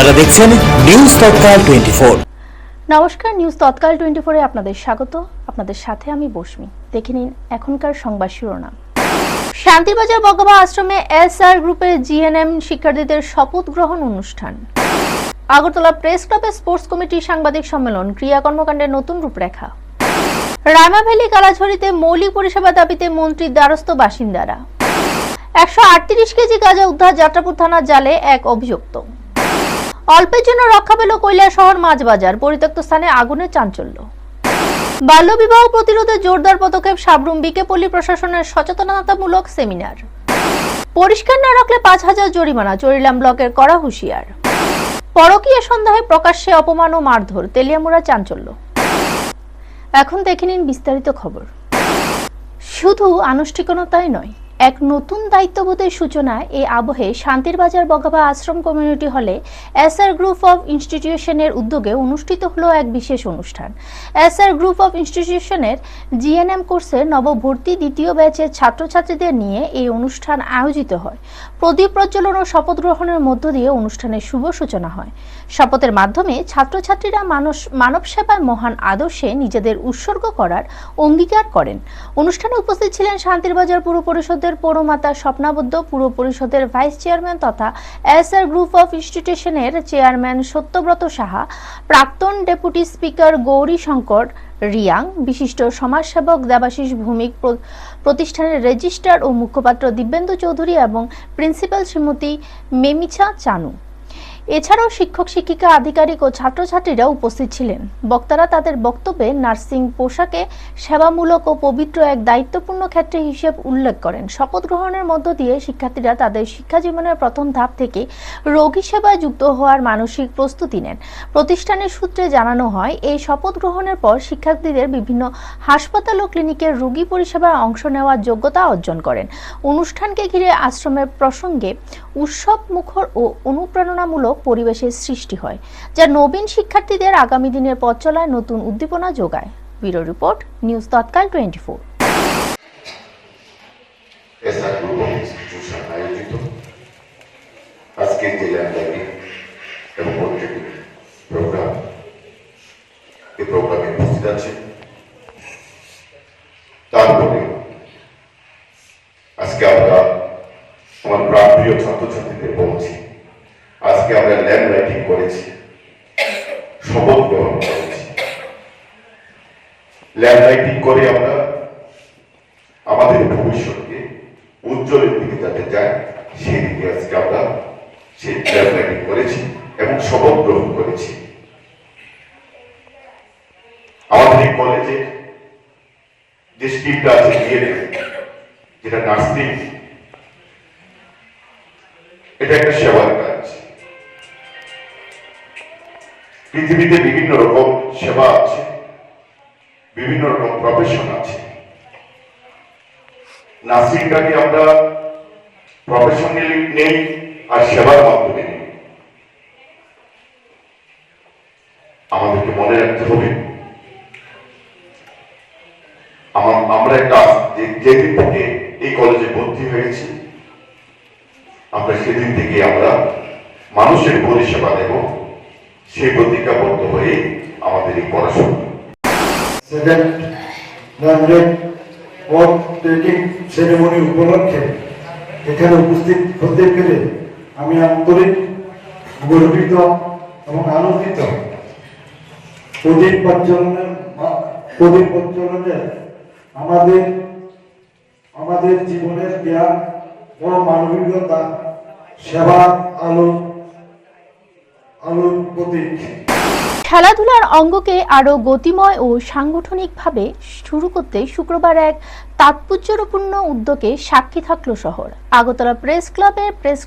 আপনারা দেখছেন নিউজ তৎকাল 24। নমস্কার, নিউজ তৎকাল 24 এ আপনাদের স্বাগত। আপনাদের সাথে আমি বসমি। দেখে নিন এখনকার সংবাদ শিরোনাম। শান্তিবাজার বগাবা আশ্রমে এসআর গ্রুপের জিএনএম শিক্ষার্থীদের শপথ গ্রহণ অনুষ্ঠান। আগরতলা প্রেস ক্লাবে স্পোর্টস কমিটির সাংবাদিক সম্মেলন, ক্রিয়া কর্মকাণ্ডের নতুন রূপরেখা। রায়মাভেলী কালাঝড়িতে মৌলিক পরিষেবা দাবিতে মন্ত্রীর দ্বারস্থ বাসিন্দারা। 138 কেজি গাঁজা উদ্ধার যাত্রাপুর থানার জালে এক অভিযুক্ত। অল্পের জন্য রক্ষা পেল কৈলাসহর মাছবাজার, পরিত্যক্ত স্থানে আগুনের চাঞ্চল্য। বাল্যবিবাহ প্রতিরোধে জোরদার পদক্ষেপ সাবরুম বিকেপল্লী প্রশাসনের সচেতনতামূলক সেমিনার। পরিষ্কার না রাখলে 5000 জরিমানা, চরিলাম ব্লকের কড়া হুঁশিয়ার। পরকীয়া সন্দেহে প্রকাশ্যে অপমান ও মারধর, তেলিয়ামুড়া চাঞ্চল্য। এখন দেখে নিন বিস্তারিত খবর। শুধু আনুষ্ঠানিকতাই নয়, এক নতুন দায়িত্ববোধের সূচনা এই আবহে শান্তিরবাজার বগাবা আশ্রম কমিউনিটি হলে এসআর গ্রুপ অফ ইনস্টিটিউশনের উদ্যোগে অনুষ্ঠিত হলো এক বিশেষ অনুষ্ঠান। এসআর গ্রুপ অফ ইনস্টিটিউশনের জিএনএম কোর্সের নবভর্তি দ্বিতীয় ব্যাচের ছাত্রছাত্রীদের নিয়ে এই অনুষ্ঠান আয়োজিত হয়। প্রদীপ প্রজ্বলন ও শপথ গ্রহণের মধ্য দিয়ে অনুষ্ঠানের শুভ সূচনা হয়। শপথের মাধ্যমে ছাত্রছাত্রীরা মানব সেবার মহান আদর্শে নিজেদের উৎসর্গ করার অঙ্গীকার করেন। অনুষ্ঠানে উপস্থিত ছিলেন শান্তিরবাজার পুর পরিষদের পৌরমাতা স্বপ্নাবদ্ধ, পুর পরিষদের ভাইস চেয়ারম্যান তথা এসআর গ্রুপ অফ ইনস্টিটিউশনের চেয়ারম্যান সত্যব্রত সাহা, প্রাক্তন ডেপুটি স্পিকার গৌরী শঙ্কর রিয়াং, বিশিষ্ট সমাজসেবক দেবাশিস ভৌমিক, প্রতিষ্ঠানের রেজিস্ট্রার ও মুখপাত্র দিব্যেন্দু চৌধুরী এবং প্রিন্সিপাল শ্রীমতী মেমিছা চানু। এছাড়াও শিক্ষক শিক্ষিকা, আধিকারিক ও ছাত্রছাত্রীরা উপস্থিত ছিলেন। বক্তারা তাদের বক্তব্যে নার্সিং পোশাকে সেবামূলক ও পবিত্র এক দায়িত্বপূর্ণ ক্ষেত্রে হিসেব উল্লেখ করেন। শপথ গ্রহণের মধ্য দিয়ে শিক্ষার্থীরা তাদের শিক্ষা জীবনের প্রথম ধাপ থেকে রোগী সেবায় যুক্ত হওয়ার মানসিক প্রস্তুতি নেন। প্রতিষ্ঠানের সূত্রে জানানো হয়, এই শপথ গ্রহণের পর শিক্ষার্থীদের বিভিন্ন হাসপাতাল ও ক্লিনিকের রোগী পরিষেবায় অংশ নেওয়ার যোগ্যতা অর্জন করেন। অনুষ্ঠানকে ঘিরে আশ্রমের প্রসঙ্গে উৎসব মুখর ও অনুপ্রেরণামূলক পরিবেশের সৃষ্টি হয়, যা নবীন শিক্ষার্থীদের আগামী দিনের পথ চলায় নতুন উদ্দীপনা যোগায়। Bureau report, news Tatkal 24। SR group of institution আয়োজিত আজকের যে ল্যান্ডলাইন এবং প্রোগ্রাম, এই প্রোগ্রামে উপস্থিত আছে। তারপরে আজকে আমরা আমার প্রাণপ্রিয় ছাত্রছাত্রীদের বলছি, আজকে আমরা ল্যান্ড রাইটিং করেছি, শপথ গ্রহণ করেছি। ল্যান্ড রাইটিং করে আমরা আমাদের ভবিষ্যৎকে উজ্জ্বলের দিকে যাতে যায়, সেই দিকে আজকে আমরা সেই ল্যান্ড রাইটিং করেছি এবং শপথ গ্রহণ করেছি। আমাদের এই কলেজে যে স্ট্রিমটা আছে জিএনএম, যেটা নার্সিং, এটা একটা সেবার কাজ। পৃথিবীতে বিভিন্ন রকম সেবা আছে, বিভিন্ন রকম প্রফেশন আছে। নার্সিংটাকে আমরা প্রফেশনালি নেই আর সেবার মাধ্যমে নেই। আমাদেরকে মনে রাখতে হবে, আমরা একটা যেদিন থেকে এই কলেজে ভর্তি হয়েছি, আমরা সেদিন থেকে আমরা মানুষের পরিষেবা দেব, সেই প্রতিজ্ঞাবদ্ধ হয়ে আমাদের এই পড়াশোনা। সেরেমনি উপলক্ষে এখানে উপস্থিত হতে পেরে আমি আন্তরিক, গর্বিত এবং আনন্দিত। প্রদীপ প্রজ্বলনের আমাদের জীবনের জ্ঞান ও মানবিকতা, সেবার আলোর প্রতীক। খেলাধুলার অঙ্গকে আরো গতিময় ও সাংগঠনিকভাবে শুরু করতে শুক্রবার এক তাৎপর্যপূর্ণ উদ্যোগে সাক্ষী থাকল শহর। আগরতলা প্রেস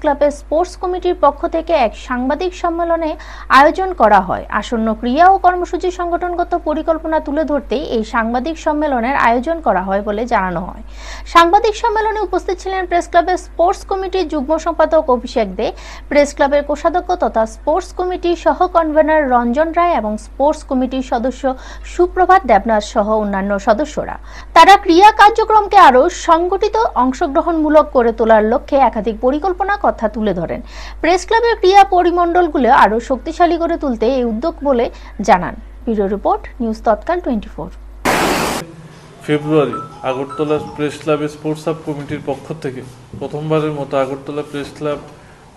ক্লাবের স্পোর্টস কমিটির পক্ষ থেকে এক সাংবাদিক সম্মেলনে আয়োজন করা হয়। আসন্ন ক্রিয়া ও কর্মসূচি সংগঠনগত পরিকল্পনা তুলে ধরতেই এই সাংবাদিক সম্মেলনের আয়োজন করা হয় বলে জানানো হয়। সাংবাদিক সম্মেলনে উপস্থিত ছিলেন প্রেস ক্লাবের স্পোর্টস কমিটির যুগ্ম সম্পাদক অভিষেক দে, প্রেস ক্লাবের কোষাধ্যক্ষ তথা স্পোর্টস কমিটির সহ কনভেনর রঞ্জন রায় এবং স্পোর্টস কমিটির সদস্য সুপ্রভাত দেবনাথ সহ অন্যান্য সদস্যরা। তারা ক্রিয়া কার্যক্রম কার্যক্রমকে আরও সংগঠিত অংশগ্রহণমূলক করে তোলার লক্ষ্যে একাধিক পরিকল্পনা কথা তুলে ধরেন। প্রেস ক্লাবের ক্রিয়া পরিমণ্ডলগুলো আরও শক্তিশালী করে তুলতে এই উদ্যোগ বলে জানান। ব্যুরো রিপোর্ট, নিউজ তৎকাল 24। ফেব্রুয়ারি আগরতলা প্রেস ক্লাবের স্পোর্টস সাব কমিটির পক্ষ থেকে প্রথমবারের মতো Agartala press club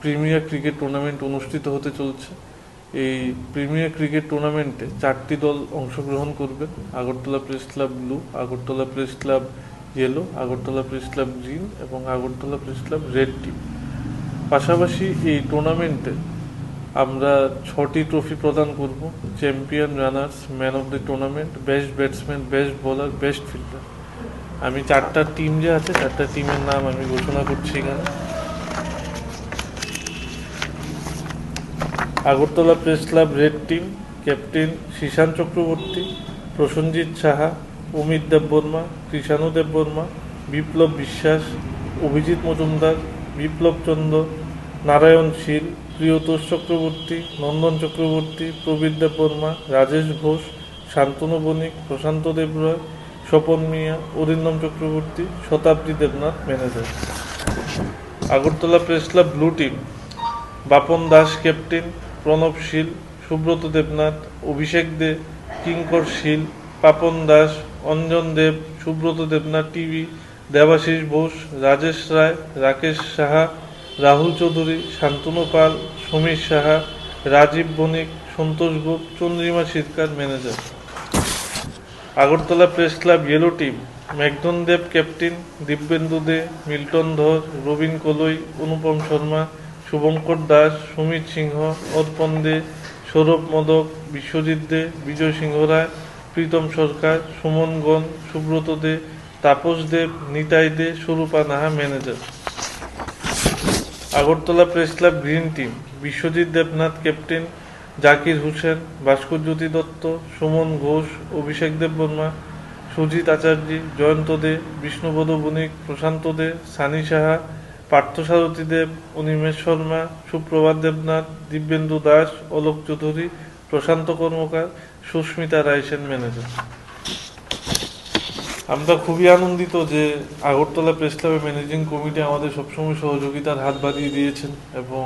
premier cricket tournament অনুষ্ঠিত হতে চলছে। এই প্রিমিয়ার ক্রিকেট টুর্নামেন্টে 4টি দল অংশগ্রহণ করবে: Agartala press club blue, Agartala press club yellow, Agartala press club green এবং Agartala press club red team. পাশাপাশি এই টুর্নামেন্টে আমরা 6টি ট্রফি প্রদান করব: champion runners, man of the tournament, best batsman, best bowler, best fielder. আমি 4টা টিম যে আছে 4টা টিমের নাম আমি ঘোষণা করছি এখানে। Agartala press club red team, captain Shishan Chakraborty, Prosenjit Saha, Amit Debbarma, Krishanu Debbarma, Biplab Biswas, Abhijit Majumdar, বিপ্লব চন্দ্র, নারায়ণ শীল, প্রিয়তোষ চক্রবর্তী, নন্দন চক্রবর্তী, প্রবীর দেববর্মা, রাজেশ ঘোষ, শান্তনু বণিক, প্রশান্ত দেবরয়, স্বপন মিয়া, Arindam Chakraborty, Shatabdi Debnath manager. Agartala press club blue team, Bapan Das captain, Pranab Sheel, Subrata Debnath, Abhishek Dey, Kinkar Sheel, Papan Das, Anjan Dev, Subrata Debnath TV, Debashish Bose, Rajesh Roy, Rakesh Saha, Rahul Chowdhury, Shantanu Pal, Samir Saha, Rajib Banik, Santosh Gope, Chandrima Sircar manager. Agartala press club yellow team, Meghdan Dev captain, Dibyendu Dey, Milton Dhar, Rabin কলই, অনুপম শর্মা, শুভঙ্কর দাস, সুমিত সিংহ, অর্পণ দে, সৌরভ মদক, বিশ্বজিৎ দে, বিজয় সিংহ রায়, Pritam Sarkar, Suman Gan, Subrata Dey, Tapas Dev, Nitai Dey, Swarupa Naha manager. Agartala press club green team, Biswajit Debnath captain, Zakir Hossain, Bhaskarjyoti Dutta, Suman Ghosh, Abhishek Debbarma, Sujit Acharya, Jayanta Dey, Bishnupada Banik, Prashanta Dey, Sunny Saha, Parthasarathi Dev, Animesh Sharma, Suprabhat Debnath, Dibyendu Das, Alok Chowdhury, Prashanta Karmakar, Susmita Raisen manager. আমরা খুবই আনন্দিত যে আগরতলা প্রেস ক্লাবের ম্যানেজিং কমিটি আমাদের সবসময় সহযোগিতার হাত বাড়িয়ে দিয়েছেন এবং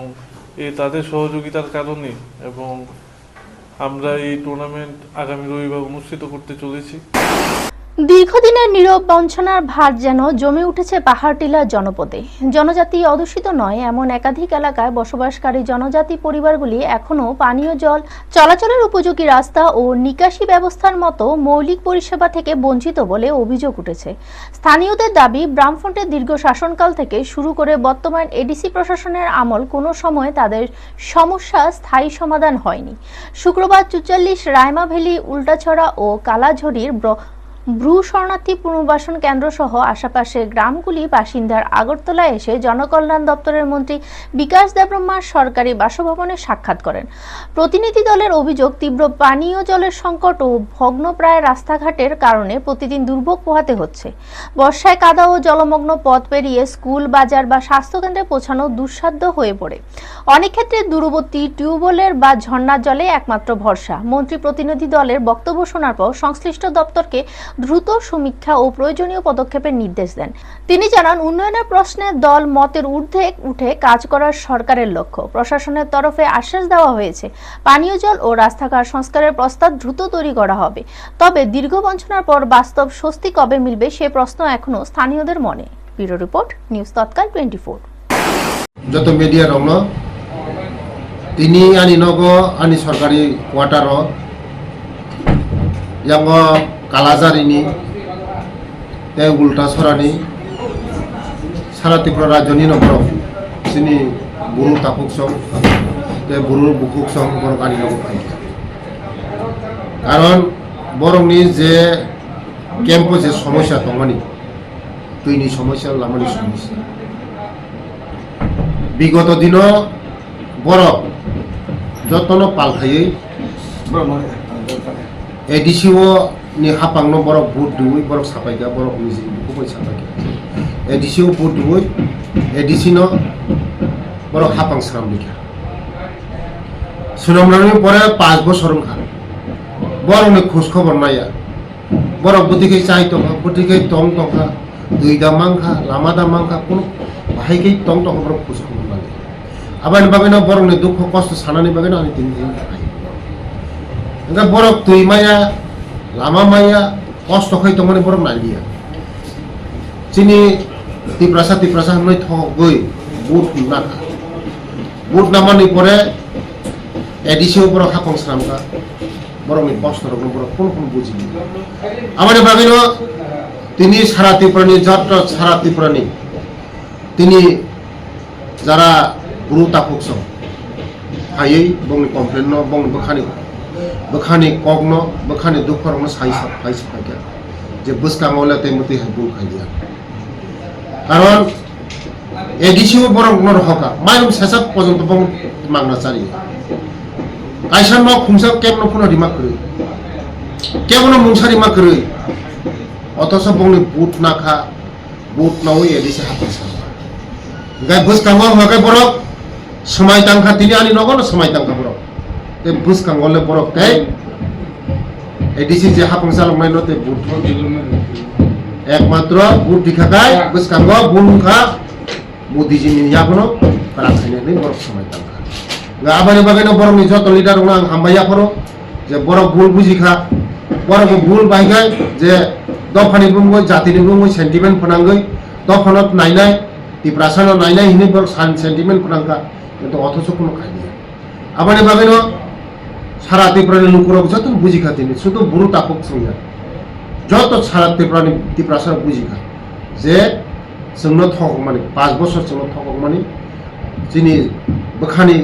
তাদের সহযোগিতার কারণে এবং আমরা এই টুর্নামেন্ট আগামী রবিবার অনুষ্ঠিত করতে চলেছি। দীর্ঘদিনের নীরব বঞ্চনার ভার যেন জমে উঠেছে পাহাড়টিলা জনপদে। জনজাতি অধ্যুষিত নয় এমন একাধিক এলাকায় বসবাসকারী জনজাতি পরিবারগুলি এখনও পানীয় জল, চলাচলের উপযোগী রাস্তা ও নিকাশি ব্যবস্থার মতো মৌলিক পরিষেবা থেকে বঞ্চিত বলে অভিযোগ উঠেছে। স্থানীয়দের দাবি, বামফ্রন্টের দীর্ঘ শাসনকাল থেকে শুরু করে বর্তমান এডিসি প্রশাসনের আমল কোনো সময় তাদের সমস্যা স্থায়ী সমাধান হয়নি। শুক্রবার ৪৪ রায়মা ভ্যালি, উল্টাছড়া ও কালাঝড়ির ব্রু শরণার্থী পুনর্বাসন কেন্দ্র সহ আশেপাশের গ্রামগুলি বাসিন্দার আগরতলা এসে জনকল্যাণ দপ্তরের মন্ত্রী বিকাশ দেববর্মার সরকারি বাসভবনে সাক্ষাৎ করেন। প্রতিনিধি দলের অভিযোগ, তীব্র পানীয় জলের সংকট ও ভগ্নপ্রায় রাস্তাঘাটের কারণে প্রতিদিন দুর্ভোগ পোহাতে হচ্ছে। বর্ষায় কাদা ও জলমগ্ন পথ পেরিয়ে স্কুল, বাজার বা স্বাস্থ্যকেন্দ্রে পৌঁছানো দুঃসাধ্য হয়ে পড়ে। অনেক ক্ষেত্রে দূরবর্তী টিউবওয়েলের বা ঝর্ণার জলে একমাত্র ভরসা। মন্ত্রী প্রতিনিধি দলের বক্তব্য শোনার পর সংশ্লিষ্ট দপ্তরকে দ্রুত সমীক্ষা ও প্রয়োজনীয় পদক্ষেপের নির্দেশ দেন। তিনি জানান, উন্নয়নের প্রশ্নে দল মতের ঊর্ধ্বে উঠে কাজ করার সরকারের লক্ষ্য। প্রশাসনের তরফে আশ্বাস দেওয়া হয়েছে, পানীয় জল ও রাস্তাঘাট সংস্কারের প্রস্তাব দ্রুত তৈরি করা হবে। তবে দীর্ঘ বঞ্চনার পর বাস্তব স্বস্তি কবে মিলবে সে প্রশ্ন এখনো স্থানীয়দের মনে। ব্যুরো রিপোর্ট, নিউজ তৎকাল 24। যত মিডিয়া রং তিনি আনি নগ আনি সরকারি কোয়ার্টার yang কালাজারিনি উল্টা সরানি সারা ত্রিপুরা রাজ্যনি নম্বর চিনি বুরু তাপুক সং বুরু বুকুক সং বড় কানি নগ কারণ বরংনি যে ক্যাম্প যে সমস্যা দমানি তুইনি সমস্যা লামানি সমস্যা বিগত দিন বড় যতন পালখাই এডিসিও ni hapang no borok boot duwi borok sapai ga borok ni kuboi sapai ga edisio boot duwi edisino borok hapang sram dikha sunamrani pore 5 বছর খা borok ni khos khobor naya borok budike chai to budike tong tong kha দুইটা মাংখা লামাদা মাংখা কোনো বাহাইকেই টং টং বরং খুশখবর লাগে আবার বাগানো বরং দুঃখ কষ্ট সানানি বাগানো আমি 3 দিন থাকি এটা বরক তুই মায়া লামা মায়া কষ্ট হয় তোমার বরং নাইডিয়া চিনি তিপ্রাসা নই থগই বুট নাখা বুট নামানি পরে এডিসিও বড় হাপং সামকা বড় কষ্ট রকম বড় কোন বুঝিনি আমার বাগিনো তিনি সারা ত্রিপুরানি যাত্রা সারা ত্রিপুরানি তিনি যারা গুরু তাপক সম হাইयै বংনি কমপ্লেন ন বং বখানি কগ্ন বখানি দুঃখ রকম সাইস ফাইকা যে বুসকাঙ্গলে তেমতি বুল খাইয়া কারণ এডিসিও বড় নর হকা মাইরম শেষক পর্যন্ত বং মাগনা চারি কাইসান ন খুমসাক কেমন ফোন রিমা করে কেমন মুংসারি মা করে অথচ বংনি বুট না খা বুট না ওই এডিসি হাফাসা গাই বুসকাঙ্গ হকাই বড় সময় তাংখা তিনি আনি নগর সময় তাংখা বড় তে বুসকাঙ্গলে বড় কাই এডিসি যে হাফাসা লমাইনো তে বুট একমাত্র বুট দিখাকাই বুসকাঙ্গ বুনখা বুদ্ধিজি মিনিয়াবনো রাখাইনে নেই বড় সময় তাংখা আবার বাগানো বড় যত লিডার আং হামবাইয়া করো যে বড় ভুল বুঝিখা বড় ভুল বাইগাই যে দফানি বুঙ্গই জাতিনি বুঙ্গই সেন্টিমেন্ট ফনাঙ্গই দফানত নাইনাই তিপ্রাসানো নাইনাই হিনি বড় সেন্টিমেন্ট ফনাঙ্কা কিন্তু অথচ কোনো খাইনি আবার বাগানো সারা ত্রিপুরানি লোকর যত বুঝিখা তিনি শুধু বুড়ো তাপক সঙ্গে যত সারা তিপ্রাসানো বুঝিখা যে जोंनो थक माने 5 বছর जोंनो थक माने जिनि बखानि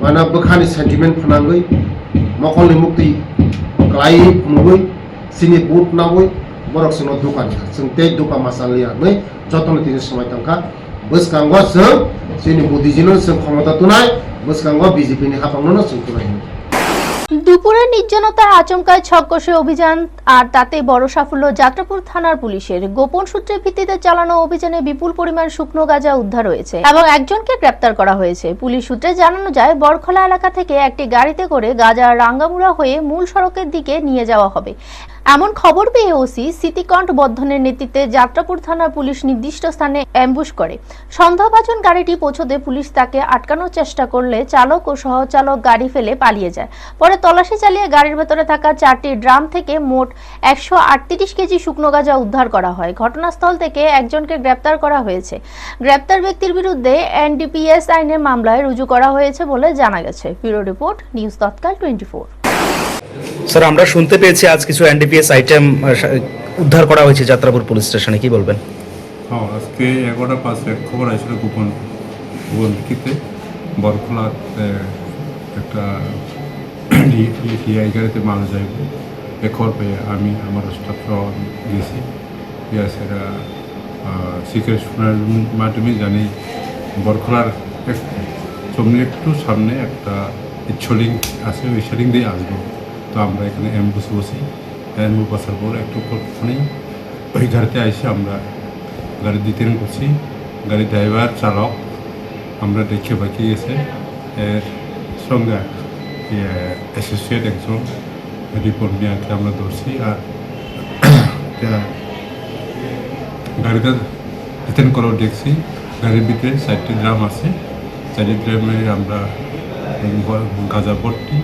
माना बखानि सेंटिमेंट फनांगै मखलनि मुक्ति क्लाइ फुंगै सिनि बुट नावै बरक जोंनो दुकान जों ते दुका मासालिया नै जतन तिनि समय तंका बसकांगो जों जिनि बुद्धिजिनो जों क्षमता तुनाय बसकांगो बीजेपी नि हाफांनो जों तुनाय দুপুরে নির্জনতার আচমকায় ছককষে অভিযান আর তাতে বড় সাফল্য যাত্রাপুর থানার পুলিশের গোপন সূত্রের ভিত্তিতে চালানো অভিযানে বিপুল পরিমাণ শুকনো গাঁজা উদ্ধার হয়েছে এবং একজনকে গ্রেপ্তার করা হয়েছে। পুলিশ সূত্রে জানানো যায় বরখলা এলাকা থেকে একটি গাড়িতে করে গাঁজা রাঙ্গামুড়া হয়ে মূল সড়কের দিকে নিয়ে যাওয়া হবে এমন খবর পেয়ে ওসি সিতিকণ্ঠ বর্ধনের নেতৃত্বে যাত্রাপুর থানার পুলিশ নির্দিষ্ট স্থানে অ্যাম্বুশ করে সন্দেহভাজন গাড়িটি পৌঁছতে পুলিশ তাকে আটকানোর চেষ্টা করলে চালক ও সহচালক গাড়ি ফেলে পালিয়ে যায়। পরে তল্লাশি চালিয়ে গাড়ির ভেতরে থাকা 4টি ড্রাম থেকে মোট 138 কেজি শুকনো গাঁজা উদ্ধার করা হয়। ঘটনাস্থল থেকে একজনকে গ্রেপ্তার করা হয়েছে। গ্রেপ্তার ব্যক্তির বিরুদ্ধে এনডিপিএস আইনে মামলায় রুজু করা হয়েছে বলে জানা গেছে। ব্যুরো রিপোর্ট, নিউজ তৎকাল 24। স্যার, আমরা শুনতে পেয়েছি আজ কিছু এনডিপিএস আইটেম উদ্ধার করা হয়েছে যাত্রাপুর পুলিশ স্টেশনে, কি বলবেন? হ্যাঁ, আজকে 11:05 খবর আসছিল গোপন ভিত্তিতে বরখলাতে একটা গাড়িতে মারা যায় এ খবর পেয়ে আমি আমার স্টাফ গেছি। সেটা সিক্রেট শোনার মাধ্যমে জানি বরখলার একটু সামনে একটা ইচ্ছলিং আছে, ওই ইচ্ছলিং দিয়ে আসবো। তো আমরা এখানে অ্যাম্বুস বসি, অ্যাম্বুস বসার পর একটু ফোনেই ওই গাড়িতে এসে আমরা গাড়ি ডিটেন করছি। গাড়ি ড্রাইভার চালক আমরা দেখে বাকি গেছে, এর সঙ্গে অ্যাসোসিয়েট একজন রিপোর্ট নিয়ে আমরা ধরছি। আর গাড়িটা ডিটেন করাও দেখছি। গাড়ির ভিতরে 4টি ড্রাম আছে, 4টি ড্রামে আমরা গাঁজা ভর্তি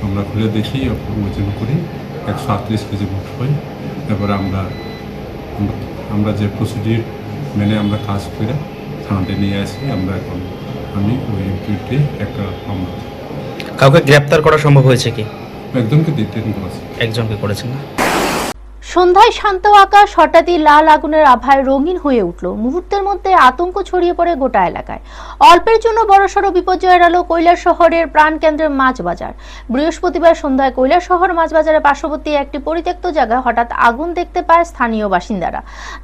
আমরা খুলে দেখি, ওজন করি 138 কেজি মোট হয়। তারপরে আমরা যে প্রসিডিউর মেনে আমরা কাজ করে থানাতে নিয়ে আসি। আমরা এখন আমি ওই বিরুদ্ধে একটা মামলা। কাউকে গ্রেপ্তার করা সম্ভব হয়েছে কি? একজনকে ডিটেন করেছি। একজনকে করেছেন না? সন্ধ্যায় শান্ত আকাশ হঠাৎই লাল আগুনের আভায় রঙিন হয়ে উঠল। মুহূর্তের মধ্যে আতঙ্ক ছড়িয়ে পড়ে গোটা এলাকায়। অল্পের জন্য বড়সড় বিপর্যয় এড়ালো কৈলাসহরের প্রাণকেন্দ্রের মাছ বাজার। বৃহস্পতিবার সন্ধ্যায় কৈলাসহর মাছ বাজারের পার্শ্ববর্তী একটি পরিত্যক্ত জায়গায় হঠাৎ আগুন দেখতে পায় স্থানীয় বাসিন্দারা।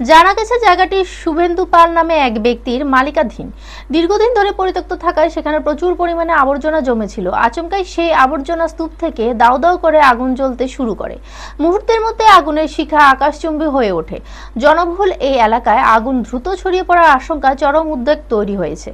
জানা গেছে জায়গাটি শুভেন্দু পাল নামে এক ব্যক্তির মালিকাধীন। দীর্ঘদিন ধরে পরিত্যক্ত থাকায় সেখানে প্রচুর পরিমাণে আবর্জনা জমেছিল। আচমকাই সেই আবর্জনা স্তূপ থেকে দাউ দাউ করে আগুন জ্বলতে শুরু করে। মুহূর্তের মধ্যে আগুনের শিখা আকাশচুম্বী হয়ে ওঠে। জনবহুল এই এলাকায় আগুন দ্রুত ছড়িয়ে পড়ার আশঙ্কায় চরম উদ্বেগ তৈরি হয়েছে।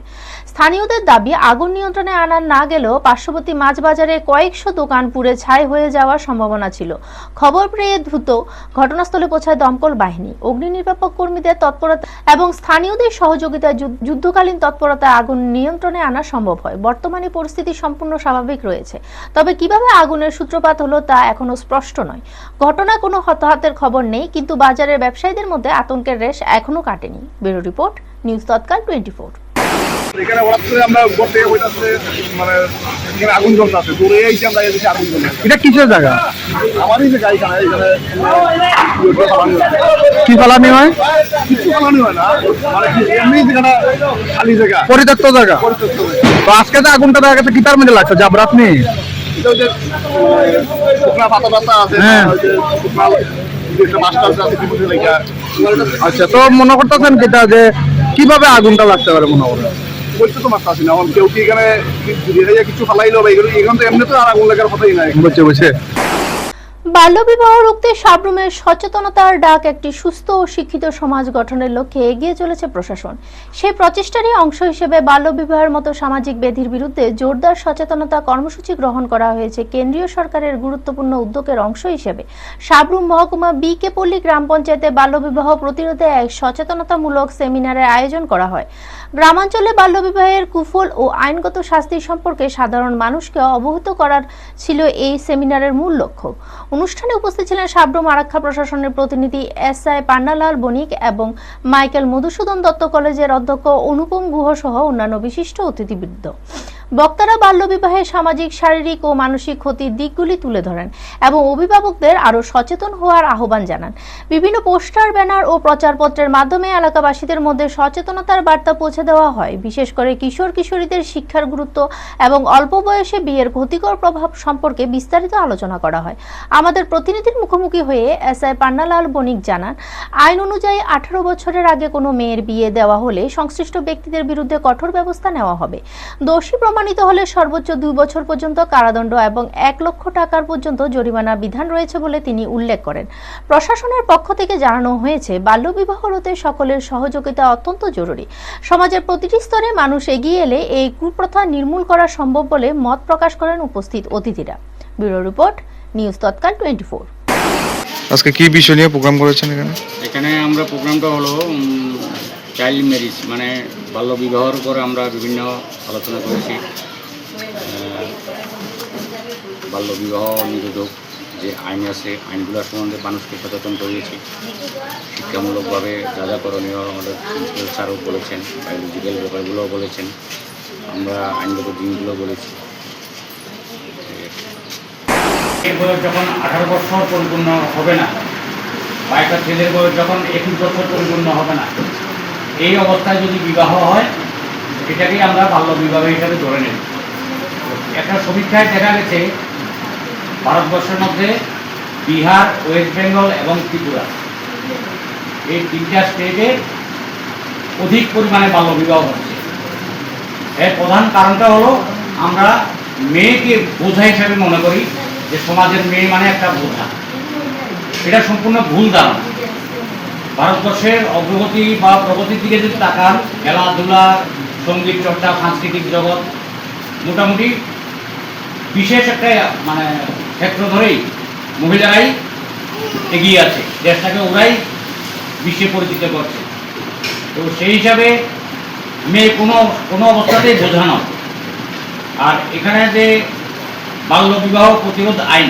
স্থানীয়দের দাবি, আগুন নিয়ন্ত্রণে আনা না গেলেও পার্শ্ববর্তী মাছ বাজারে কয়েকশো দোকান পুড়ে ছাই হয়ে যাওয়ার সম্ভাবনা ছিল। খবর পেয়ে দ্রুত ঘটনাস্থলে পৌঁছায় দমকল বাহিনী। অগ্নি নির্বাপক কর্মীদের তৎপরতা এবং স্থানীয়দের সহযোগিতায় যুদ্ধকালীন তৎপরতায় আগুন নিয়ন্ত্রণে আনা সম্ভব হয়। বর্তমানে পরিস্থিতি সম্পূর্ণ স্বাভাবিক রয়েছে, তবে কিভাবে আগুনের সূত্রপাত হলো তা এখনো স্পষ্ট নয়। ঘটনায় কোনো হতাহতের খবর নেই, কিন্তু বাজারের ব্যবসায়ীদের মধ্যে আতঙ্কের রেশ এখনো কাটেনি। ব্যুরো রিপোর্ট, নিউজ তৎকাল 24। এখানে হঠাৎ করে আমরা উপর থেকে বইতাছে, মানে এখানে আগুন জ্বলতেছে, দূরে এইছি আমরা, এদিকে আগুন জ্বলছে। এটা কিসের জায়গা? আমারই যে গাড়িখানা এখানে কি ফালানি হয়? কিছু ফালানি হয় না, মানে এমনি যেখানে খালি জায়গা, পরিত্যক্ত জায়গা। তো আজকে যে আগুনটা দেখা গেছে কিতার মধ্যে লাগছে জাবরা আপনি? এটা ওই যে শুকনা পাতা পাতা আছে, হ্যাঁ। ওই যে শুকনা একটা মাস্টার আছে বিপদে লেখা। আচ্ছা, তো মনে করতেছেন কিটা যে কিভাবে আগুনটা লাগতে পারে মনে করেন? বলতে তো মাস্টার আছি না, কেউ কি এখানে কিছু ফালাইলো বা এখানে তো এমনি তো আর আগুন লাগার কথাই নাই। বুঝছে বুঝছে। বাল্যবিবাহ রুখতে সাব্রুমের সচেতনতার ডাক একটি সুস্থ ও শিক্ষিত সমাজ গঠনের লক্ষ্যে এগিয়ে চলেছে প্রশাসন। সেই প্রচেষ্টারই অংশ হিসেবে বাল্যবিবাহের মতো সামাজিক ব্যাধির বিরুদ্ধে জোরদার সচেতনতা কর্মসূচি গ্রহণ করা হয়েছে। কেন্দ্রীয় সরকারের গুরুত্বপূর্ণ উদ্যোগের অংশ হিসেবে সাব্রুম মহকুমা বিকে পল্লী গ্রাম পঞ্চায়েতে বাল্যবিবাহ প্রতিরোধে এক সচেতনতামূলক সেমিনারের আয়োজন করা হয়। গ্রামাঞ্চলে বাল্যবিবাহের কুফল ও আইনগত শাস্তি সম্পর্কে সাধারণ মানুষকে অবহিত করার ছিল এই সেমিনারের মূল লক্ষ্য। অনুষ্ঠানে উপস্থিত ছিলেন সাব্রুম আরক্ষা প্রশাসনের প্রতিনিধি SI পান্নালাল বণিক এবং মাইকেল মধুসূদন দত্ত কলেজের অধ্যক্ষ অনুপম গুহ সহ অন্যান্য বিশিষ্ট অতিথিবৃন্দ। বক্তারা বাল্যবিবাহের সামাজিক, শারীরিক ও মানসিক ক্ষতির দিকগুলি তুলে ধরেন এবং অভিভাবকদের আরও সচেতন হওয়ার আহ্বান জানান। বিভিন্ন পোস্টার, ব্যানার ও প্রচারপত্রের মাধ্যমে এলাকাবাসীদের মধ্যে সচেতনতার বার্তা পৌঁছে দেওয়া হয়। বিশেষ করে কিশোর কিশোরীদের শিক্ষার গুরুত্ব এবং অল্প বয়সে বিয়ের ক্ষতিকর প্রভাব সম্পর্কে বিস্তারিত আলোচনা করা হয়। আমাদের প্রতিনিধির মুখোমুখি হয়ে SI পান্নালাল বণিক জানান, আইন অনুযায়ী 18 বছরের আগে কোনো মেয়ের বিয়ে দেওয়া হলে সংশ্লিষ্ট ব্যক্তিদের বিরুদ্ধে কঠোর ব্যবস্থা নেওয়া হবে। দোষী প্রমাণিত হলে সর্বোচ্চ 2 বছর পর্যন্ত কারাদণ্ড এবং 1 লক্ষ টাকার পর্যন্ত জরিমানার বিধান রয়েছে বলে তিনি উল্লেখ করেন। প্রশাসনের পক্ষ থেকে জানানো হয়েছে, বাল্যবিবাহ রোধে সকলের সহযোগিতা অত্যন্ত জরুরি। সমাজের প্রতিটি স্তরে মানুষ এগিয়ে এলে এই কুপ্রথা নির্মূল করা সম্ভব বলে মত প্রকাশ করেন উপস্থিত অতিথিরা। ব্যুরো রিপোর্ট, নিউজ তৎকাল 24। আজকে কি বিষয় নিয়ে প্রোগ্রাম করেছেন এখানে? এখানে আমরা প্রোগ্রামটা হলো চাইল্ড ম্যারেজ, মানে বাল্য বিবাহের উপরে আমরা বিভিন্ন আলোচনা করেছি। বাল্য বিবাহ নিরোধক যে আইন আছে, আইনগুলোর সম্বন্ধে মানুষকে সচেতন করিয়েছি। শিক্ষামূলকভাবে যা যা করণীয় আমাদের প্রিন্সিপাল স্যারও বলেছেন, বায়োলজিক্যাল ব্যাপারগুলোও বলেছেন, আমরা আইনগত দিনগুলো বলেছি। এর বয়স যখন 18 বছর পরিপূর্ণ হবে না, বা একটা ছেলের বয়স যখন 21 বছর পরিপূর্ণ হবে না, এই অবস্থায় যদি বিবাহ হয়, এটাকেই আমরা বাল্য বিবাহ হিসাবে ধরে নেব। একটা সমীক্ষায় দেখা গেছে, ভারতবর্ষের মধ্যে বিহার, ওয়েস্ট বেঙ্গল এবং ত্রিপুরা, এই 3টা স্টেটে অধিক পরিমাণে বাল্য বিবাহ হচ্ছে। এর প্রধান কারণটা হলো, আমরা মেয়েকে বোঝা হিসাবে মনে করি যে সমাজের মেয়ে মানে একটা বোঝা। এটা সম্পূর্ণ ভুল ধারণা। ভারতবর্ষের অগ্রগতি বা প্রগতির দিকে যদি তাকান, খেলাধুলা, সঙ্গীত চর্চা, সাংস্কৃতিক জগৎ, মোটামুটি বিশেষ একটা মানে ক্ষেত্র ধরেই মহিলারাই এগিয়ে আছে, দেশটাকে ওরাই বিশ্বে পরিচিত করছে। তো সেই হিসাবে মেয়ে কোনো অবস্থাতেই বোঝা নয়। আর এখানে যে বাল্য বিবাহ প্রতিরোধ আইন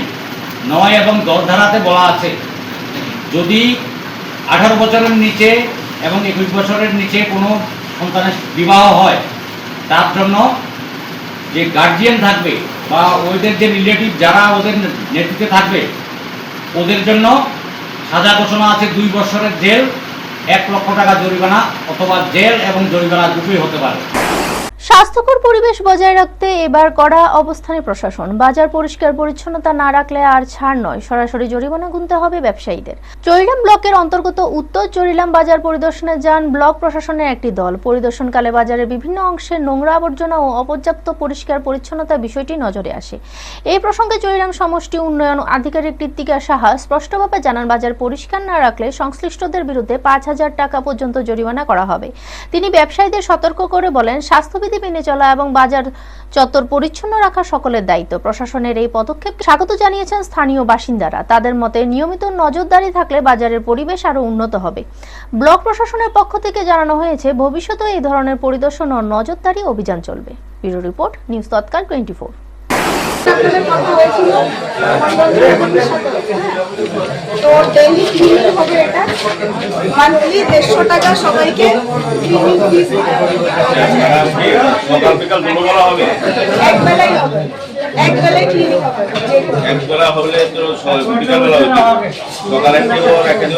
9 এবং 10 ধারাতে বলা আছে, যদি 18 বছরের নিচে এবং 21 বছরের নিচে কোনো সন্তানের বিবাহ হয়, তার জন্য যে গার্জিয়ান থাকবে বা ওদের যে রিলেটিভ যারা ওদের নেতৃত্বে থাকবে, ওদের জন্য সাজা ঘোষণা আছে 2 বছরের জেল, 1 লক্ষ টাকা জরিমানা, অথবা জেল এবং জরিমানা দুটোই হতে পারে। স্বাস্থ্যকর পরিবেশ বজায় রাখতে এবার কড়া অবস্থানে প্রশাসন। বাজার পরিষ্কার পরিচ্ছন্নতা না রাখলে আর ছাড় নয়, সরাসরি জরিমানা গুনতে হবে ব্যবসায়ীদের। চরিলাম ব্লকের অন্তর্গত উত্তর চরিলাম বাজার পরিদর্শনে যান ব্লক প্রশাসনের একটি দল। পরিদর্শনকালে বাজারের বিভিন্ন অংশে নোংরা আবর্জনা ও অপর্যাপ্ত পরিষ্কার পরিচ্ছন্নতার বিষয়টি নজরে আসে। এই প্রসঙ্গে চরিলাম সমষ্টি উন্নয়ন আধিকারিক কৃত্তিকা সাহা স্পষ্টভাবে জানান, বাজার পরিষ্কার না রাখলে সংশ্লিষ্টদের বিরুদ্ধে 5,000 টাকা পর্যন্ত জরিমানা করা হবে। তিনি ব্যবসায়ীদের সতর্ক করে বলেন, স্বাস্থ্যবিধি মেনে চলা এবং বাজার চত্বর পরিচ্ছন্ন রাখা সকলের দায়িত্ব। প্রশাসনের এই পদক্ষেপকে স্বাগত জানিয়েছেন স্থানীয় বাসিন্দারা। তাদের মতে নিয়মিত নজরদারি থাকলে বাজারের পরিবেশ আরো উন্নত হবে। ব্লক প্রশাসনের পক্ষ থেকে জানানো হয়েছে, ভবিষ্যতে এই ধরনের পরিদর্শন ও নজরদারি অভিযান চলবে। ব্যুরো রিপোর্ট, নিউজ তৎকাল 24। তো ডেইলি ক্লিনিং হবে, এটা মান্থলি 150 টাকা সবাইকে ক্লিনিং ফিস দিতে হবে। সকাল বিকাল দুটো বেলা হবে, এক বেলাই হবে, এক বেলাই ক্লিনিং হবে। এক বেলা হলে তো বিকাল বেলা হবে, সকালে একটু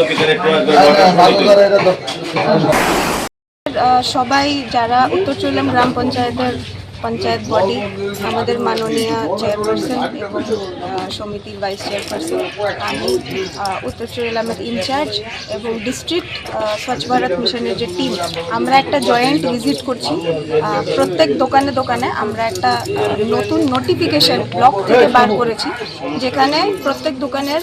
বিকালে একটু সবাই যারা উত্তর চরিলাম গ্রাম পঞ্চায়েতের পঞ্চায়েত বডি, আমাদের মাননীয় চেয়ারপারসন এবং সমিতির ভাইস চেয়ারপারসন, আমি উত্তর চরিলামের ইনচার্জ এবং ডিস্ট্রিক্ট স্বচ্ছ ভারত মিশনের যে টিম, আমরা একটা জয়েন্ট ভিজিট করছি। প্রত্যেক দোকানে দোকানে আমরা একটা নতুন নোটিফিকেশন ব্লক থেকে বার করেছি, যেখানে প্রত্যেক দোকানের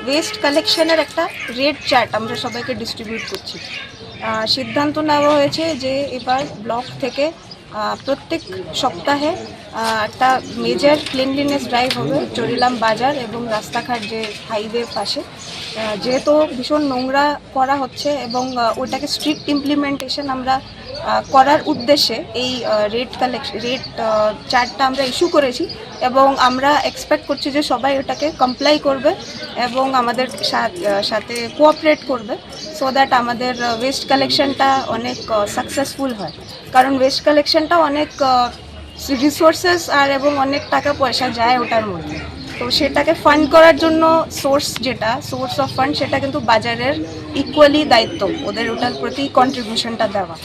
ওয়েস্ট কালেকশনের একটা রেট চার্ট আমরা সবাইকে ডিস্ট্রিবিউট করছি। সিদ্ধান্ত নেওয়া হয়েছে যে এবার ব্লক থেকে প্রত্যেক সপ্তাহে একটা মেজর ক্লিনলিনেস ড্রাইভ হবে চরিলাম বাজার এবং রাস্তাঘাট যে হাইওয়ে পাশে, যেহেতু ভীষণ নোংরা করা হচ্ছে এবং ওটাকে স্ট্রিক্ট ইমপ্লিমেন্টেশন আমরা করার উদ্দেশ্যে এই রেট চার্টটা আমরা ইস্যু করেছি এবং আমরা এক্সপেক্ট করছি যে সবাই ওটাকে কমপ্লাই করবে এবং আমাদের সাথে কোঅপারেট করবে, সো দ্যাট আমাদের ওয়েস্ট কালেকশনটা অনেক সাকসেসফুল হয়। কারণ ওয়েস্ট কালেকশনটা অনেক রিসোর্সেস আর এবং অনেক টাকা পয়সা যায় ওটার মধ্যে, তো সেটাকে ফান্ড করার জন্য সোর্স অফ ফান্ড সেটা কিন্তু বাজারের ইকুয়ালি দায়িত্ব, ওদের ওটার প্রতি কন্ট্রিবিউশনটা দেওয়া।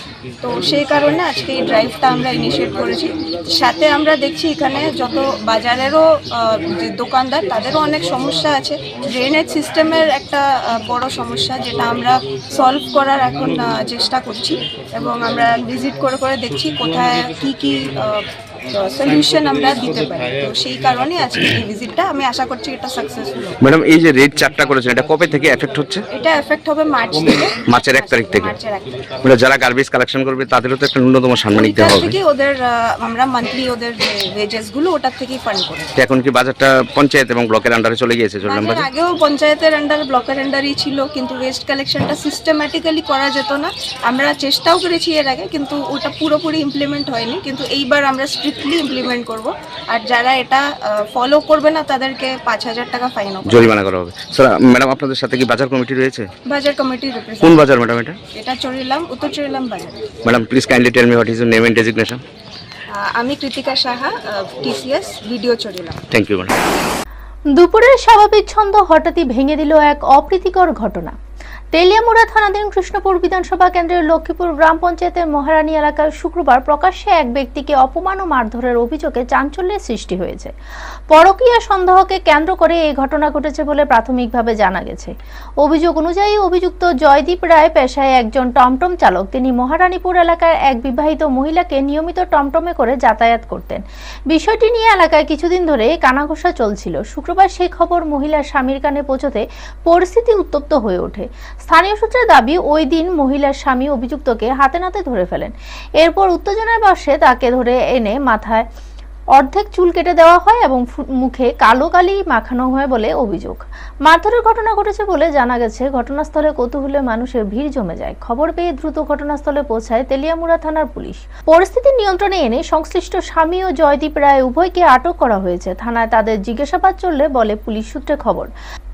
তো সেই কারণে আজকে এই ড্রাইভটা আমরা ইনিশিয়েট করেছি। সাথে আমরা দেখছি এখানে যত বাজারেরও যে দোকানদার, তাদেরও অনেক সমস্যা আছে। ড্রেনেজ সিস্টেমের একটা বড় সমস্যা, যেটা আমরা সলভ করার এখন চেষ্টা করছি এবং আমরা ভিজিট করে করে দেখছি কোথায় কি সলিউশন আমরা দিতে পারি। তো সেই কারণে আজকে এই ভিজিটটা, আমি আশা করছি এটা সাকসেসফুল হবে। ম্যাডাম, এই যে রেট চার্টটা করেছেন, এটা কবে থেকে এফেক্ট হচ্ছে? এটা এফেক্ট হবে মার্চের 1 তারিখ থেকে। মানে যারা গার্বেজ কালেকশন করবে তাদেরও তো একটা ন্যূনতম সম্মানিত দেওয়া হবে। থেকে ওদের আমরা মান্থলি ওদের যে ওয়েজেস গুলো ওটার থেকেই ফান্ড করি। এখন কি বাজারটা পঞ্চায়েত এবং ব্লকের আন্ডারে চলে গিয়েছে? চরিলাম বাজার আগেও পঞ্চায়েতের আন্ডারে, ব্লকের আন্ডারেই ছিল, কিন্তু ওয়েস্ট কালেকশনটা সিস্টেম্যাটিক্যালি করা যেত না। আমরা চেষ্টাও করেছি এর আগে, কিন্তু ওটা পুরোপুরি ইমপ্লিমেন্ট হয়নি। কিন্তু এইবার আমরা স্ট্রিক্টলি ইমপ্লিমেন্ট করব, আর যারা এটা ফলো করবে না তাদেরকে 5,000 টাকা ফাইন হবে, জরিমানা করা হবে। স্যার, ম্যাডাম আপনাদের সাথে কি বাজার কমিটি রয়েছে? বাজার কমিটি কোন রিপ্রেজেন্ট। বাজার ম্যাডাম এটা? এটা চরিলাম, উত্তর চরিলাম বাজার। Madam, please kindly tell me what is your name and designation? আমি Kritika Saha, TCS video Charilam. Thank you madam. দুপুরের স্বাভাবিক ছন্দ হঠাৎই ভেঙে দিল এক অপ্রীতিকর ঘটনা। তেলিয়ামুড়া থানাধীন কৃষ্ণপুর বিধানসভা কেন্দ্রের লক্ষ্মীপুর গ্রাম পঞ্চায়েতের মহারানী এলাকায় শুক্রবার প্রকাশ্যে এক ব্যক্তিকে অপমান ও মারধরের অভিযোগে চাঞ্চল্যের সৃষ্টি হয়েছে। পরকীয়া সন্দেহকে কেন্দ্র করে এই ঘটনা ঘটেছে বলে প্রাথমিকভাবে জানা গেছে। অভিযোগ অনুযায়ী অভিযুক্ত জয়দীপ রায় পেশায় একজন টমটম চালক। তিনি মহারানীপুর এলাকার এক বিবাহিত মহিলাকে নিয়মিত টমটমে করে যাতায়াত করতেন। বিষয়টি নিয়ে এলাকায় কিছুদিন ধরে কানাঘোষা চলছিল। শুক্রবার সেই খবর মহিলার স্বামীর কানে পৌঁছতে পরিস্থিতি উত্তপ্ত হয়ে ওঠে। স্থানীয় সূত্রের দাবি, ওই দিন মহিলার স্বামী অভিযুক্তকে হাতে নাতে ধরে ফেলেন। এরপর উত্তেজনার বশে তাকে ধরে এনে মাথায় অর্ধেক চুল কেটে দেওয়া হয় এবং মুখে কালো কালি মাখানো হয় বলে অভিযোগ। মারধরের ঘটনা ঘটেছে বলে জানা গেছে। ঘটনাস্থলে কৌতূহলে মানুষের ভিড় জমে যায়। খবর পেয়ে দ্রুত ঘটনাস্থলে পৌঁছায় তেলিয়ামুড়া থানার পুলিশ। পরিস্থিতি নিয়ন্ত্রণে এনে সংশ্লিষ্ট স্বামী ও জয়দীপ রায় উভয়কে আটক করা হয়েছে। থানায় তাদের জিজ্ঞাসাবাদ চললে বলে পুলিশ সূত্রে খবর।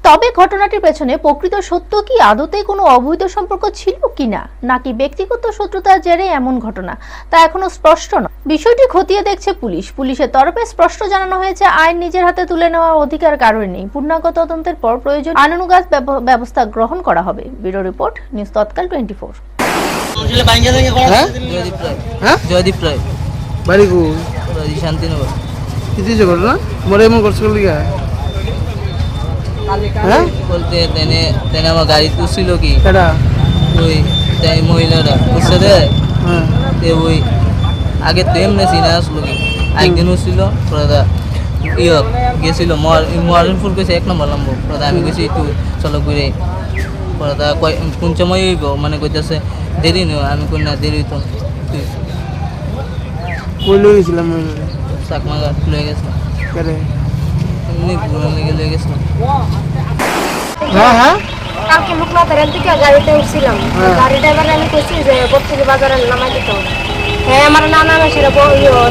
তবে ঘটনাটির পেছনে প্রকৃত সত্য কি, আদতে কোনো অবৈধ সম্পর্ক ছিল কিনা, নাকি ব্যক্তিগত শত্রুতার জেরে এমন ঘটনা, তা এখনো স্পষ্ট নয়। বিষয়টি খতিয়ে দেখছে পুলিশ। পুলিশের তরফে স্পষ্ট জানানো হয়েছে, আইন নিজের হাতে তুলে নেওয়ার অধিকার কারোর নেই। পূর্ণাঙ্গ তদন্তের পর প্রয়োজন আইনানুগ ব্যবস্থা গ্রহণ করা হবে। ব্যুরো রিপোর্ট, নিউজ তৎকাল 24। জয়দীপ রায়। বাড়ি কো শান্তিনগর। কি দিয়েছে ঘটনা তোমার এমন করছো লিগা হ্যাঁ বলতে তেনে তেনে আমার গাড়ি তুলছিল কি এটা ওই তাই মহিলারা বুঝছে রে হ্যাঁ তে ওই আগে তো এমনি সিনে আসলো কি একদিন উঠছিল প্রদা গেছিল মহারণপুর গেছে 1 নম্বর নাম্বার প্রদা আমি গেছি একটু চলো ঘুরে প্রদা কোন সময় হইব মানে কইতেছে দেরি নয় আমি কই না দেরি তো কই লই গেছিলাম চাকমাগা লয়ে গেছে করে এমনি ঘুরে লয়ে গেছে। হ্যাঁ হ্যাঁ কালকে লোকনাথের থেকে গাড়িতে উঠছিলাম গাড়ি ড্রাইভারে আমি কইছি যে বত্রিশ বাজারে নামাই দিতে হবে। হ্যাঁ আমার নানা সেটা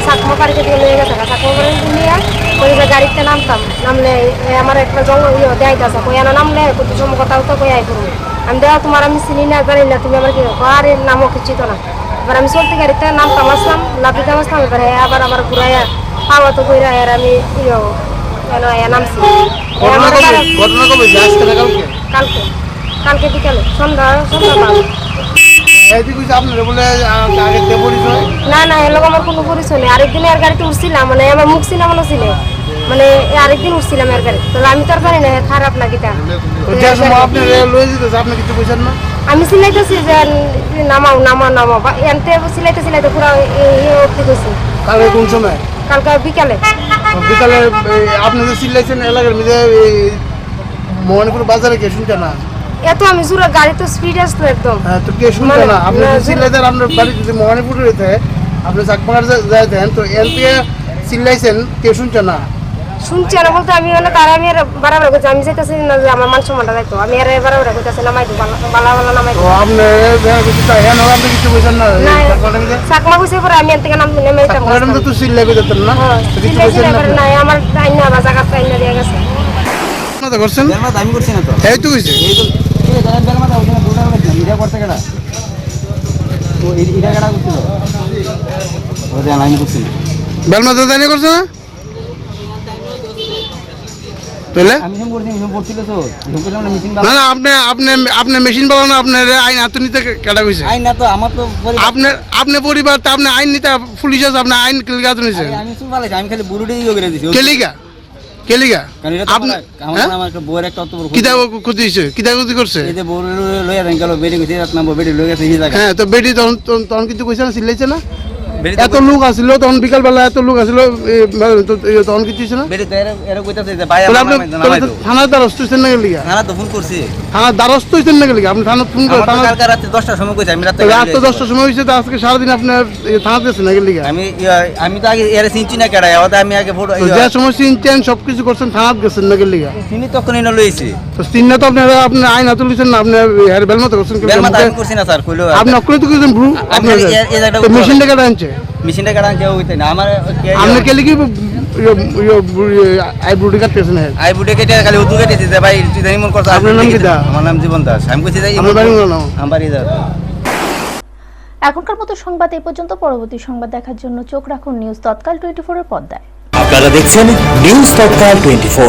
চাকমা বাড়িতে দিয়ে নিয়ে গেছে চাকমা বাড়িতে নিয়ে ওই যে গাড়িতে নামতাম নামলে আমার একটা জঙ্গল দেয় আছে কই না নামলে কত সময় কথা হতো কই আই করবো আমি দেওয়া তোমার আমি চিনি না জানি না তুমি আমার কি আর এর নামও কিছু তো না এবার আমি চলতে গাড়িতে নামতাম আসলাম লাফিতে আসলাম এবার হ্যাঁ আবার আমার ঘুরাইয়া পাওয়া তো ঘুরা আর আমি নামছি ঘটনা কবে আজকে না কালকে কালকে কালকে বিকালে সন্ধ্যা পাঁচ। এইদিকে কইছে আপনারা বলে আগে তে পরিচয় না না এর লগে আমার কোনো পরিচয় নেই আরেকদিন এর গাড়িতে উঠছিলাম মানে আমার মুখ সিনেমানো ছিল মানে আরেকদিন উঠছিলাম এর গাড়ি তাহলে আমি তো আর জানি না খারাপ নাকি তা তো যে সময় আপনি লই দিতেছে আপনি কিছু কইছেন না আমি সিলাইতেছি যে নামাও বা এনতে সিলাইতে পুরো অবধি গেছি কালকে কোন সময় কালকে বিকালে বিকালে আপনি যে চিল্লাইছেন এলাকার মধ্যে মোহনপুর বাজারে কে শুনছে না এত আমি জোরে গাড়ি তো স্পিড আসতো একদম হ্যাঁ তো কে শুনছে না আপনি যে চিল্লাইছেন আপনার বাড়ি যদি মোহনপুরে রইতে আপনি চাকমার যাইতেন তো এর থেকে চিল্লাইছেন কে শুনছে না শুনছি না বলতে আমি মানে তারা আমি আর বাড়াবার করছি আমি চাইতেছি না যে আমার মান সম্মানটা যাইতো আমি আর বাড়াবার করতেছি নামাই দিই বালা নামাই তো আপনি কিছু চাইছেন না আপনি কিছু কইছেন না চাকমা গুছে পরে আমি এর থেকে নাম নেমে যেতাম চাকমার তো চিল্লাই কইতেন না কিছু কইছেন না না আমার আইনা বা জায়গা আইনা দিয়ে গেছে না তো করছেন আমি করছি না তো এই তো কইছে বেলমা তো জানি করছে না তাহলে না না আপনি মেশিন বানানো না আপনার আইন হাতে নিতে কেটা কইছে আইন না তো আমার তো আপনি পরিবার তো আপনি আইন নিতে পুলিশ আছে আপনি আইন কেলিকা হাতে নিছে আমি শুন ভালো আমি খালি বুড়ুটি ইয়ে করে দিছি কেলিকা আপনি আমার একটা বউয়ের একটা অত বড় কিতা ক্ষতি হইছে কিতা ক্ষতি করছে এই যে বউর লইয়া দেন গেল বেডি গেছে রাত নাম্বার বেডি লইয়া গেছে এই জায়গা হ্যাঁ তো বেটি তখন কিন্তু কইছে না চিল্লাইছে না এত লোক আসিল তখন বিকাল বেলা এত লোক আসিল তখন কিছু হইছে না বেডি তো এরা কইতাছে যে ভাই আপনি থানার দ্বারস্থ হইছেন না গেলিগা থানা তো ফোন করছি থানার দ্বারস্থ হইছেন না গেলিগা আপনি থানা ফোন করে থানা কালকে রাতে 10টার সময় কইছি আমি রাতে রাত 10টার সময় হইছে তো আজকে সারা দিন আপনি থানাতে আছেন না গেলিগা আমি তো আগে এর চিনছি না কেডা ওটা আমি আগে ফটো যে সময় চিনছেন সবকিছু করছেন থানাত গেছেন না গেলিগা চিনি তখনই না লইছি তো চিন্না তো আপনি আইন হাতে লইছেন না আপনি হের বেলমত করছেন বেলমাত আমি করছি না স্যার কইলো আপনি অকলে তো কইছেন ব্রু আপনি মেশিনটা কেটে আনছে মেশিনটা কাটা কেউ হইতে না আমার আপনি কেলি কি আই ব্রুটি কাটতেছেন আই বুটে কেটে খালি উদু কেটেছি যে ভাই তুই জানি মন করছ আপনার নাম কি দা আমার নাম জীবন দাস আমি কইছি যাই আমার বাড়ি না আমার বাড়ি দাও এখনকার মতো সংবাদ এই পর্যন্ত পরবর্তী সংবাদ দেখার জন্য চোখ রাখুন নিউজ তৎকাল 24 এর পর্দায় আপনারা দেখছেন নিউজ তৎকাল 24।